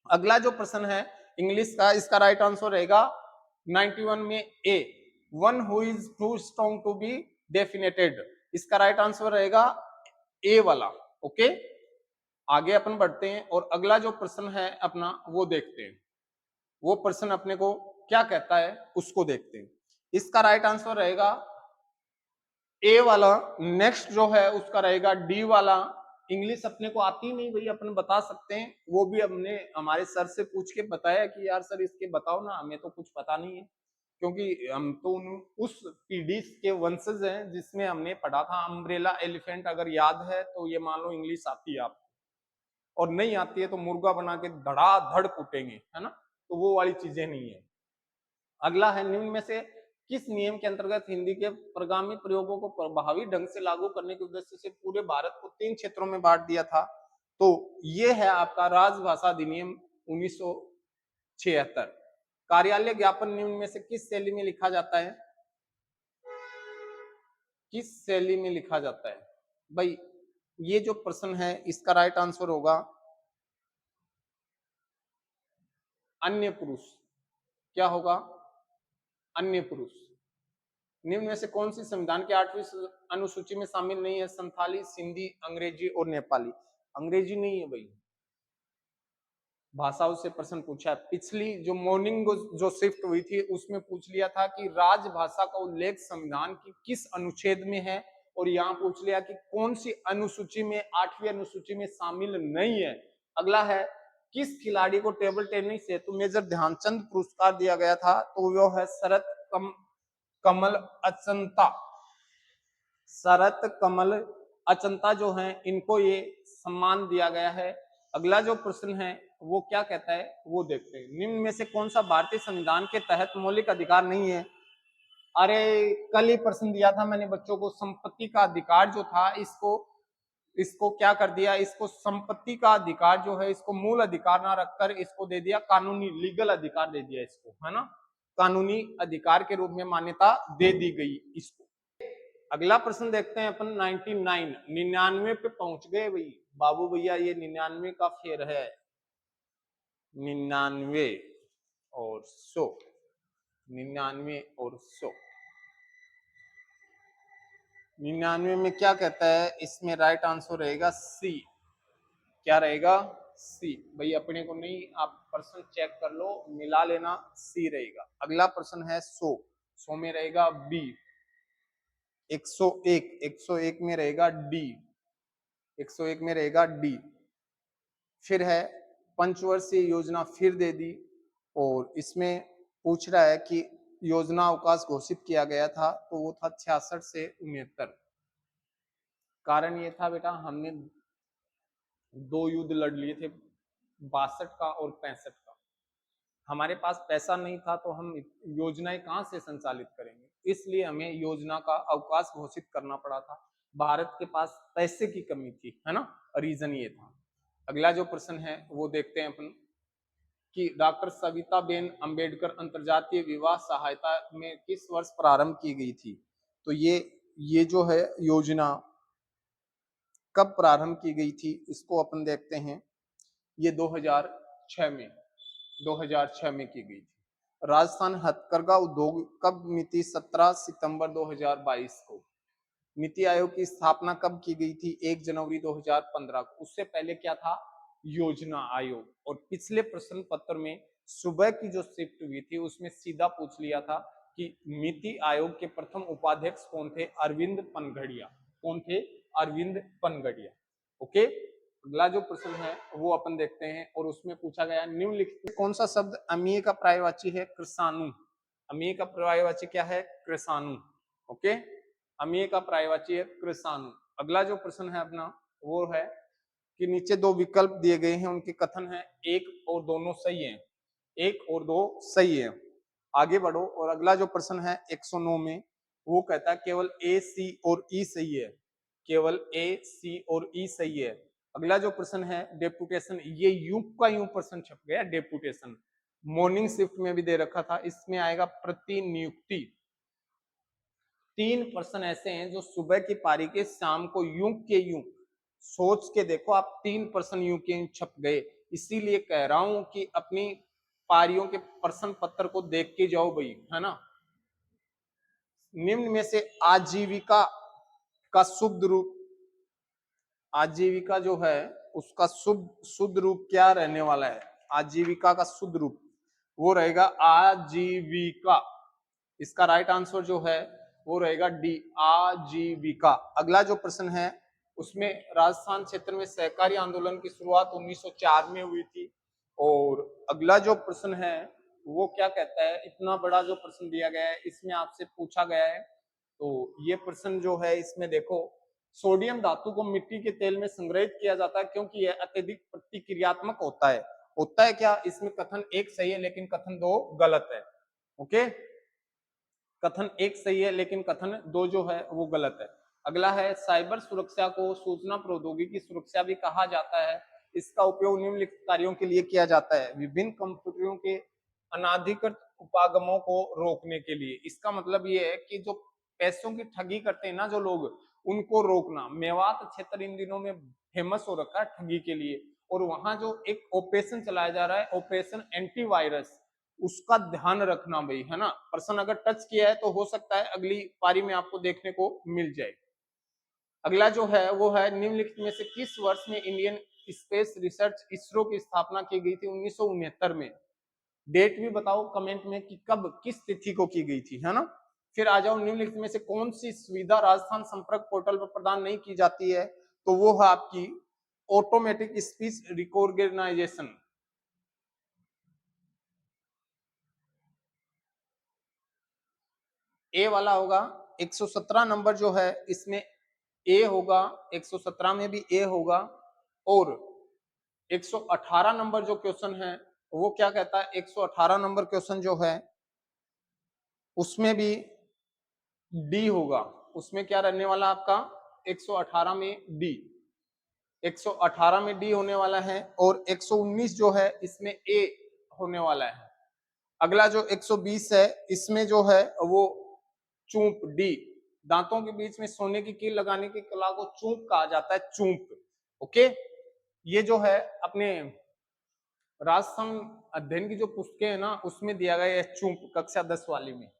अगला जो प्रश्न है इंग्लिश का, इसका राइट आंसर रहेगा 91 में A, one who is too strong to be defeated. इसका राइट आंसर रहेगा ए वाला। ओके, आगे अपन बढ़ते हैं और अगला जो प्रश्न है अपना वो देखते हैं। वो प्रश्न अपने को क्या कहता है उसको देखते हैं। इसका राइट आंसर रहेगा ए वाला। नेक्स्ट जो है उसका रहेगा डी वाला। इंग्लिश अपने को आती नहीं भाई, अपन बता सकते हैं, वो भी हमने हमारे सर से पूछ के बताया कि यार सर इसके बताओ ना, हमें तो कुछ पता नहीं है, क्योंकि हम तो उस पीढ़ी के वंशज हैं जिसमें हमने पढ़ा था अम्ब्रेला एलिफेंट। अगर याद है तो ये मान लो इंग्लिश आती है आपको, और नहीं आती है तो मुर्गा बना के धड़ाधड़ कूटेंगे, है ना, तो वो वाली चीजें नहीं है। अगला है, निम्न में से किस नियम के अंतर्गत हिंदी के प्रगामी प्रयोगों को प्रभावी ढंग से लागू करने के उद्देश्य से पूरे भारत को 3 क्षेत्रों में बांट दिया था? तो ये है आपका राजभाषा अधिनियम 1976। कार्यालय ज्ञापन निम्न में से किस शैली में लिखा जाता है? किस शैली में लिखा जाता है भाई? ये जो प्रश्न है इसका राइट आंसर होगा अन्य पुरुष। क्या होगा? अन्य पुरुष। निम्न में से कौन सी संविधान की 8वीं अनुसूची में शामिल नहीं है? संथाली, सिंधी, अंग्रेजी और नेपाली। अंग्रेजी नहीं है भाई। भाषाओं से प्रश्न पूछा है। पिछली जो मॉर्निंग जो शिफ्ट हुई थी उसमें पूछ लिया था कि राजभाषा का उल्लेख संविधान की किस अनुच्छेद में है, और यहाँ पूछ लिया कि कौन सी अनुसूची में, 8वीं अनुसूची में शामिल नहीं है। अगला है, किस खिलाड़ी को टेबल टेनिस हेतु मेजर ध्यानचंद पुरस्कार दिया गया था? तो वो है शरत कमल अचंता। शरत कमल अचंता जो हैं इनको ये सम्मान दिया गया है। अगला जो प्रश्न है वो क्या कहता है वो देखते हैं। निम्न में से कौन सा भारतीय संविधान के तहत मौलिक अधिकार नहीं है? अरे कल ही प्रश्न दिया था मैंने बच्चों को, संपत्ति का अधिकार जो था इसको इसको क्या कर दिया, इसको संपत्ति का अधिकार जो है इसको मूल अधिकार ना रखकर इसको दे दिया कानूनी, लीगल अधिकार दे दिया इसको, है ना, कानूनी अधिकार के रूप में मान्यता दे दी गई इसको। अगला प्रश्न देखते हैं अपन 99 पे पहुंच गए भाई बाबू भैया, ये 99 का फेर है, 99 और 100, 99 और 100। 99 में क्या कहता है? इसमें राइट आंसर रहेगा सी। क्या रहेगा? सी। भाई अपने को नहीं, आप प्रश्न चेक कर लो, मिला लेना, सी रहेगा। अगला प्रश्न है 100, 100 में रहेगा बी। 101, 101 में रहेगा डी, 101 में रहेगा डी। फिर है पंचवर्षीय योजना फिर दे दी, और इसमें पूछ रहा है कि योजना अवकाश घोषित किया गया था, तो वो था 66 से 69। कारण ये था बेटा, हमने 2 युद्ध लड़ लिए थे, 62 का और 65 का। हमारे पास पैसा नहीं था तो हम योजनाएं कहां से संचालित करेंगे, इसलिए हमें योजना का अवकाश घोषित करना पड़ा था। भारत के पास पैसे की कमी थी, है ना, रीजन ये था। अगला जो प्रश्न है वो देखते हैं अपन कि डॉक्टर सविताबेन अंबेडकर अंतरजातीय विवाह सहायता में किस वर्ष प्रारंभ की गई थी? तो ये जो है योजना कब प्रारंभ की गई थी इसको अपन देखते हैं। ये 2006 में 2006 में की गई थी। राजस्थान हथकरघा उद्योग कब मिति 17 सितंबर 2022 को। नीति आयोग की स्थापना कब की गई थी? 1 जनवरी 2015 को। उससे पहले क्या था? योजना आयोग। और पिछले प्रश्न पत्र में सुबह की जो शिफ्ट हुई थी उसमें सीधा पूछ लिया था कि नीति आयोग के प्रथम उपाध्यक्ष कौन थे? अरविंद पनघड़िया। कौन थे? अरविंद पनघड़िया। ओके, अगला जो प्रश्न है वो अपन देखते हैं, और उसमें पूछा गया निम्नलिखित में कौन सा शब्द अमीय का पर्यायवाची है? कृषाणु। अमीय का पर्यायवाची क्या है? कृषाणु। ओके, अमीय का पर्यायवाची है कृषाणु। अगला जो प्रश्न है अपना वो है कि नीचे 2 विकल्प दिए गए हैं, उनके कथन है 1 और दोनों सही हैं, 1 और 2 सही है। आगे बढ़ो, और अगला जो प्रश्न है 109 में वो कहता है केवल ए, सी और ई सही है। केवल ए, सी और ई सही है। अगला जो प्रश्न है डेपुटेशन, ये यूं का यूं प्रश्न छप गया। डेपुटेशन मॉर्निंग शिफ्ट में भी दे रखा था, इसमें आएगा प्रतिनियुक्ति। 3 प्रश्न ऐसे हैं जो सुबह की पारी के शाम को यूं के यूं सोच के देखो आप, 3 प्रश्न यूं के यूं छप गए। इसीलिए कह रहा हूं कि अपनी पारियों के प्रश्न पत्र को देख के जाओ भाई, है ना। निम्न में से आजीविका का शुद्ध रूप, आजीविका जो है उसका शुद्ध रूप क्या रहने वाला है? आजीविका का शुद्ध रूप वो रहेगा आजीविका। इसका राइट आंसर जो है वो रहेगा डी, आजीविका। अगला जो प्रश्न है उसमें राजस्थान क्षेत्र में सहकारी आंदोलन की शुरुआत 1904 में हुई थी। और अगला जो प्रश्न है वो क्या कहता है, इतना बड़ा जो प्रश्न दिया गया है इसमें आपसे पूछा गया है, तो ये प्रश्न जो है इसमें देखो, सोडियम धातु को मिट्टी के तेल में संग्रहित किया जाता है क्योंकि यह अत्यधिक प्रतिक्रियात्मक होता है। होता है क्या, इसमें कथन एक सही है लेकिन कथन दो गलत है। ओके, कथन एक सही है लेकिन कथन दो जो है वो गलत है। अगला है साइबर सुरक्षा को सूचना प्रौद्योगिकी सुरक्षा भी कहा जाता है। इसका उपयोग निम्नलिखित कार्यों के लिए किया जाता है, विभिन्न कंप्यूटरों के अनाधिकृत उपागमों को रोकने के लिए। इसका मतलब ये है कि जो पैसों की ठगी करते हैं ना जो लोग, उनको रोकना। मेवात क्षेत्र इन दिनों में फेमस हो रखा है ठगी के लिए, और वहां जो एक ऑपरेशन चलाया जा रहा है, ऑपरेशन एंटीवायरस, उसका ध्यान रखना भाई, है ना। प्रश्न अगर टच किया है तो हो सकता है अगली पारी में आपको देखने को मिल जाए। अगला जो है वो है निम्नलिखित में से किस वर्ष में इंडियन स्पेस रिसर्च इसरो की स्थापना की गई थी? 1969 में। डेट भी बताओ कमेंट में कि कब, किस तिथि को की गई थी, है ना। फिर आ जाओ, निम्नलिखित में से कौन सी सुविधा राजस्थान संपर्क पोर्टल पर प्रदान नहीं की जाती है? तो वो है आपकी ऑटोमेटिक स्पीच रिकॉग्नाइजेशन। ए वाला होगा 117 नंबर जो है इसमें ए होगा, 117 में भी ए होगा। और 118 नंबर जो क्वेश्चन है वो क्या कहता है, 118 नंबर क्वेश्चन जो है उसमें भी डी होगा। उसमें क्या रहने वाला आपका 118 में डी, 118 में डी होने वाला है। और 119 जो है इसमें ए होने वाला है। अगला जो 120 है इसमें जो है वो चूंप, डी, दांतों के बीच में सोने की कील लगाने की कला को चूंप कहा जाता है, चूंप। ओके, ये जो है अपने राजस्थान अध्ययन की जो पुस्तकें है ना उसमें दिया गया है चूंप, कक्षा 10 वाली में।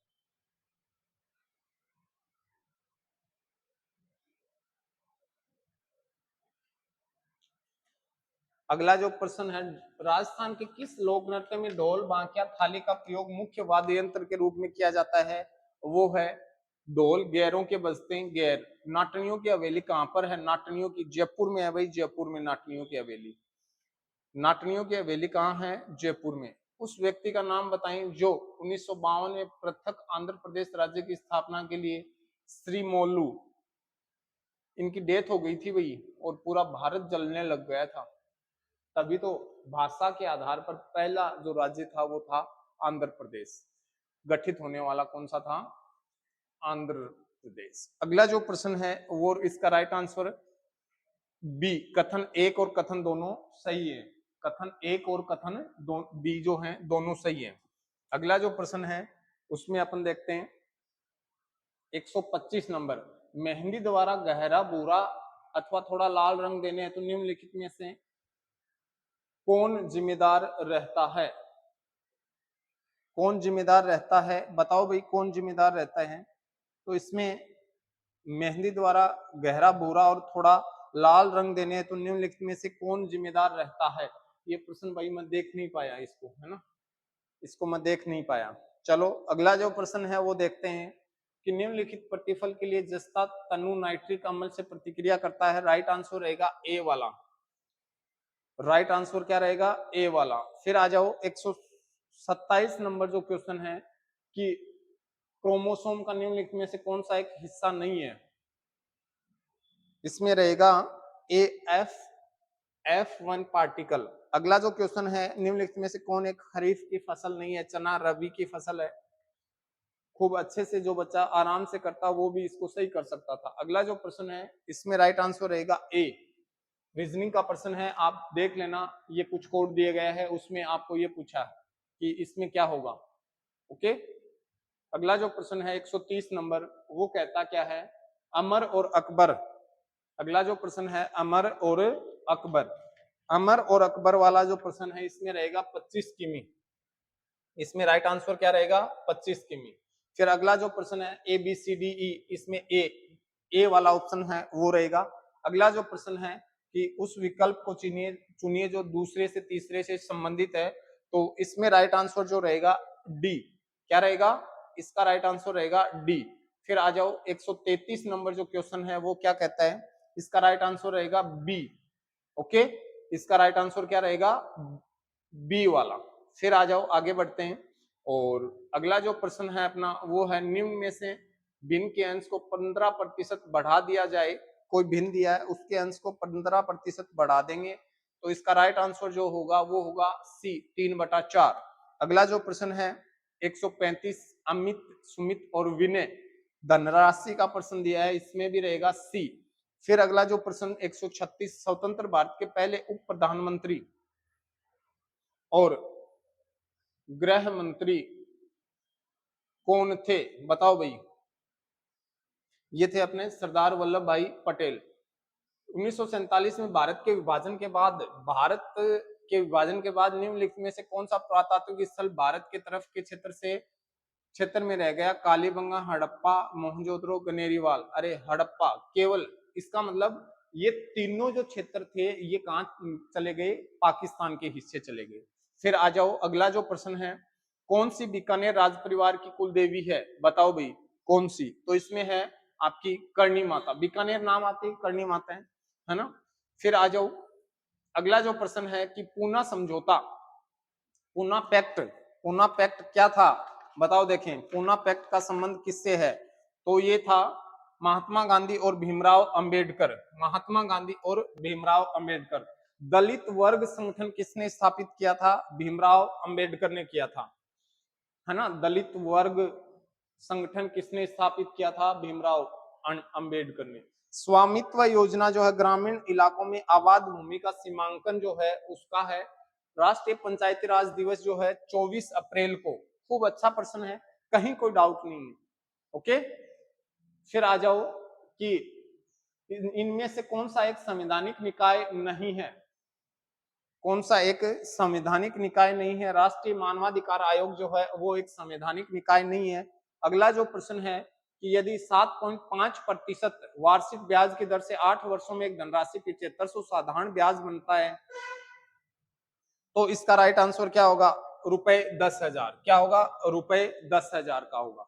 अगला जो प्रश्न है, राजस्थान के किस लोक नृत्य में ढोल, बांकिया, थाली का प्रयोग मुख्य वाद्य यंत्र के रूप में किया जाता है? वो है ढोल। गैरों के बजते हैं गैर। नाटनियों की हवेली कहां पर है? नाटनियों की जयपुर में है भाई, जयपुर में नाटनियों की हवेली। नाटनियों की हवेली कहाँ है? जयपुर में। उस व्यक्ति का नाम बताएं जो 1952 में पृथक आंध्र प्रदेश राज्य की स्थापना के लिए श्री मोलू, इनकी डेथ हो गई थी भाई, और पूरा भारत जलने लग गया था। तभी तो भाषा के आधार पर पहला जो राज्य था वो था आंध्र प्रदेश। गठित होने वाला कौन सा था? आंध्र प्रदेश। अगला जो प्रश्न है वो, इसका राइट आंसर बी, कथन एक और कथन दोनों सही है। कथन एक और कथन बी जो है दोनों सही है। अगला जो प्रश्न है उसमें अपन देखते हैं 125 नंबर, मेहंदी द्वारा गहरा भूरा अथवा थोड़ा लाल रंग देने हैं तो निम्नलिखित में से कौन जिम्मेदार रहता है? कौन जिम्मेदार रहता है? बताओ भाई कौन जिम्मेदार रहता है? तो इसमें मेहंदी द्वारा गहरा भूरा और थोड़ा लाल रंग देने हैं तो निम्नलिखित में से कौन जिम्मेदार रहता है? ये प्रश्न भाई मैं देख नहीं पाया इसको, है ना, इसको मैं देख नहीं पाया। चलो अगला जो प्रश्न है वो देखते हैं कि निम्नलिखित प्रतिफल के लिए जस्ता तनु नाइट्रिक अम्ल से प्रतिक्रिया करता है। राइट आंसर रहेगा ए वाला। राइट आंसर क्या रहेगा? ए वाला। फिर आ जाओ 127 नंबर जो क्वेश्चन है कि क्रोमोसोम का निम्नलिखित में से कौन सा एक हिस्सा नहीं है? इसमें रहेगा ए F1 पार्टिकल। अगला जो क्वेश्चन है निम्नलिखित में से कौन एक खरीफ की फसल नहीं है? चना रबी की फसल है। खूब अच्छे से जो बच्चा आराम से करता वो भी इसको सही कर सकता था। अगला जो प्रश्न है इसमें राइट आंसर रहेगा ए। रीजनिंग का प्रश्न है, आप देख लेना, ये कुछ कोड दिए गया है उसमें आपको ये पूछा कि इसमें क्या होगा। ओके, अगला जो प्रश्न है 130 नंबर, वो कहता क्या है? अमर और अकबर। अगला जो प्रश्न है अमर और अकबर। अमर और अकबर वाला जो प्रश्न है इसमें रहेगा 25 किमी। इसमें राइट आंसर क्या रहेगा? 25 किमी। फिर अगला जो प्रश्न है A B C D E, इसमें ए वाला ऑप्शन है वो रहेगा। अगला जो प्रश्न है कि उस विकल्प को चुनिए जो दूसरे से तीसरे से संबंधित है, तो इसमें राइट आंसर जो रहेगा डी। क्या रहेगा? इसका राइट आंसर रहेगा डी। फिर आ जाओ 133 नंबर जो क्वेश्चन है वो क्या कहता है, इसका राइट आंसर रहेगा बी। ओके, इसका राइट आंसर क्या रहेगा, बी वाला। फिर आ जाओ आगे बढ़ते हैं, और अगला जो प्रश्न है अपना वो है निम्न में से भिन्न के अंश को 15% बढ़ा दिया जाए। कोई भिन्न दिया है उसके अंश को 15% बढ़ा देंगे, तो इसका राइट आंसर जो होगा वो होगा सी 3/4। अगला जो प्रश्न है 135 अमित सुमित और विनय धनराशि का प्रश्न दिया है, इसमें भी रहेगा सी। फिर अगला जो प्रश्न 136 स्वतंत्र भारत के पहले उप प्रधानमंत्री और गृह मंत्री कौन थे, बताओ भाई। ये थे अपने सरदार वल्लभ भाई पटेल। 1947 में भारत के विभाजन के बाद निम्नलिखित में से कौन सा पुरातात्विक स्थल भारत के तरफ के क्षेत्र में रह गया, कालीबंगा, हड़प्पा, मोहनजोदड़ो, गनेरीवाल। अरे हड़प्पा, केवल इसका मतलब ये तीनों जो क्षेत्र थे ये कहां चले गए, पाकिस्तान के हिस्से चले गए। फिर आ जाओ अगला जो प्रश्न है, कौन सी बीकानेर राज परिवार की कुल देवी है, बताओ भाई कौन सी। तो इसमें है आपकी करणी माता, बीकानेर नाम आती है करणी माता है ना। फिर आ जाओ अगला जो प्रश्न है कि पूना समझौता, पूना पैक्ट क्या था, बताओ। देखें पूना पैक्ट का संबंध किससे है, तो ये था महात्मा गांधी और भीमराव अंबेडकर, महात्मा गांधी और भीमराव अंबेडकर। दलित वर्ग संगठन किसने स्थापित किया था, भीमराव अंबेडकर ने किया था, है ना। दलित वर्ग संगठन किसने स्थापित किया था, भीमराव अंबेडकर ने। स्वामित्व योजना जो है ग्रामीण इलाकों में आबाद भूमि का सीमांकन जो है उसका है राष्ट्रीय पंचायती राज दिवस जो है 24 अप्रैल को। खूब अच्छा प्रश्न है, कहीं कोई डाउट नहीं है। ओके, फिर आ जाओ कि इनमें से कौन सा एक संवैधानिक निकाय नहीं है, कौन सा एक संवैधानिक निकाय नहीं है। राष्ट्रीय मानवाधिकार आयोग जो है वो एक संवैधानिक निकाय नहीं है। अगला जो प्रश्न है कि यदि 7.5% वार्षिक ब्याज की दर से 8 वर्षों में एक धनराशि 7500 साधारण ब्याज बनता है, तो इसका राइट आंसर क्या होगा, ₹10,000। क्या होगा, ₹10,000 का होगा।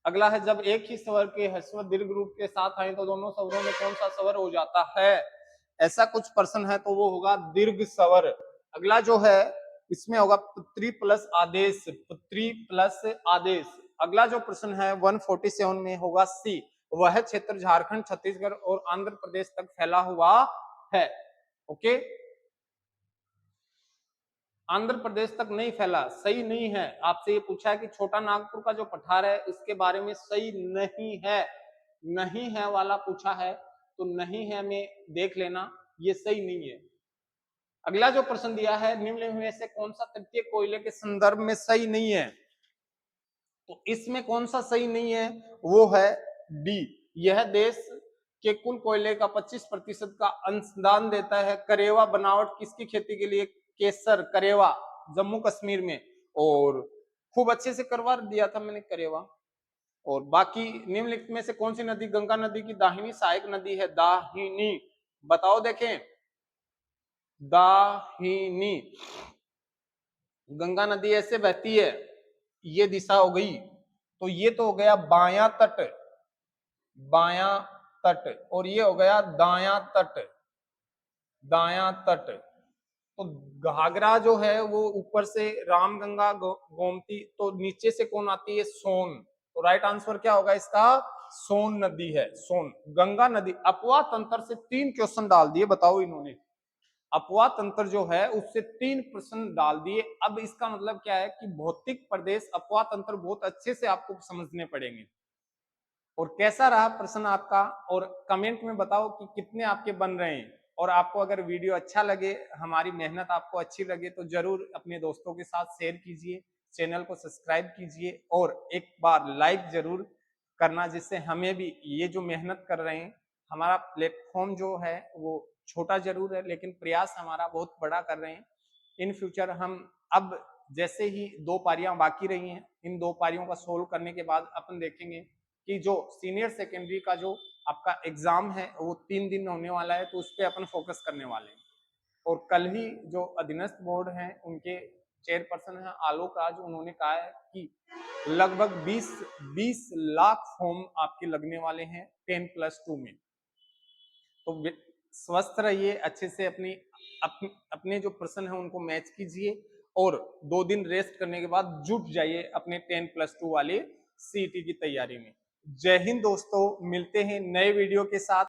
अगला है जब एक ही स्वर के ह्रस्व दीर्घ रूप के साथ आए तो दोनों स्वरों में कौन सा स्वर हो जाता है, ऐसा कुछ प्रश्न है तो वो होगा दीर्घ स्वर। अगला जो है इसमें होगा पुत्री प्लस आदेश, पुत्री प्लस आदेश। अगला जो प्रश्न है 147 में होगा सी, वह क्षेत्र झारखंड, छत्तीसगढ़ और आंध्र प्रदेश तक फैला हुआ है। ओके, आंध्र प्रदेश तक नहीं फैला, सही नहीं है। आपसे ये पूछा है कि छोटा नागपुर का जो पठार है इसके बारे में सही नहीं है, नहीं है वाला पूछा है, तो नहीं है में देख लेना, ये सही नहीं है। अगला जो प्रश्न दिया है निम्न में से कौन सा तृतीय कोयले के संदर्भ में सही नहीं है, तो इसमें कौन सा सही नहीं है, वो है डी। यह देश के कुल कोयले का 25% का अंशदान देता है। करेवा बनावट किसकी खेती के लिए, केसर, करेवा, जम्मू कश्मीर में। और खूब अच्छे से करवा दिया था मैंने करेवा। और बाकी निम्नलिखित में से कौन सी नदी गंगा नदी की दाहिनी सहायक नदी है, दाहिनी, बताओ देखें, दाहिनी। गंगा नदी ऐसे बहती है, ये दिशा हो गई, तो ये तो हो गया बायां तट, बायां तट, और ये हो गया दायां तट, दायां तट। तो घाघरा जो है वो ऊपर से रामगंगा गोमती, तो नीचे से कौन आती है, सोन। तो राइट आंसर क्या होगा इसका, सोन नदी है, सोन। गंगा नदी, अपवाह तंत्र से 3 क्वेश्चन डाल दिए, बताओ इन्होंने, अपवाह तंत्र जो है उससे 3 प्रश्न डाल दिए। अब इसका मतलब क्या है कि भौतिक प्रदेश अपवाह तंत्र बहुत अच्छे से आपको समझने पड़ेंगे। और कैसा रहा प्रश्न आपका, और कमेंट में बताओ कि कितने आपके बन रहे हैं। और आपको अगर वीडियो अच्छा लगे, हमारी मेहनत आपको अच्छी लगे, तो जरूर अपने दोस्तों के साथ शेयर कीजिए, चैनल को सब्सक्राइब कीजिए और एक बार लाइक जरूर करना, जिससे हमें भी ये जो मेहनत कर रहे हैं, हमारा प्लेटफॉर्म जो है वो छोटा जरूर है लेकिन प्रयास हमारा बहुत बड़ा कर रहे हैं। इन फ्यूचर हम अब जैसे ही 2 पारियां बाकी रही हैं, इन 2 पारियों का सोल्व करने के बाद अपन देखेंगे कि जो सीनियर सेकेंडरी का जो आपका एग्जाम है वो 3 दिन होने वाला है, तो उस पर अपन फोकस करने वाले हैं। और कल ही जो अधीनस्थ बोर्ड हैं उनके चेयरपर्सन है आलोक राज, उन्होंने कहा है कि लगभग 20 लाख फॉर्म आपके लगने वाले हैं 10+2 में। तो स्वस्थ रहिए, अच्छे से अपने जो प्रश्न है उनको मैच कीजिए और 2 दिन रेस्ट करने के बाद जुट जाइए अपने 10+2 वाले सीईटी की तैयारी में। जय हिंद दोस्तों, मिलते हैं नए वीडियो के साथ।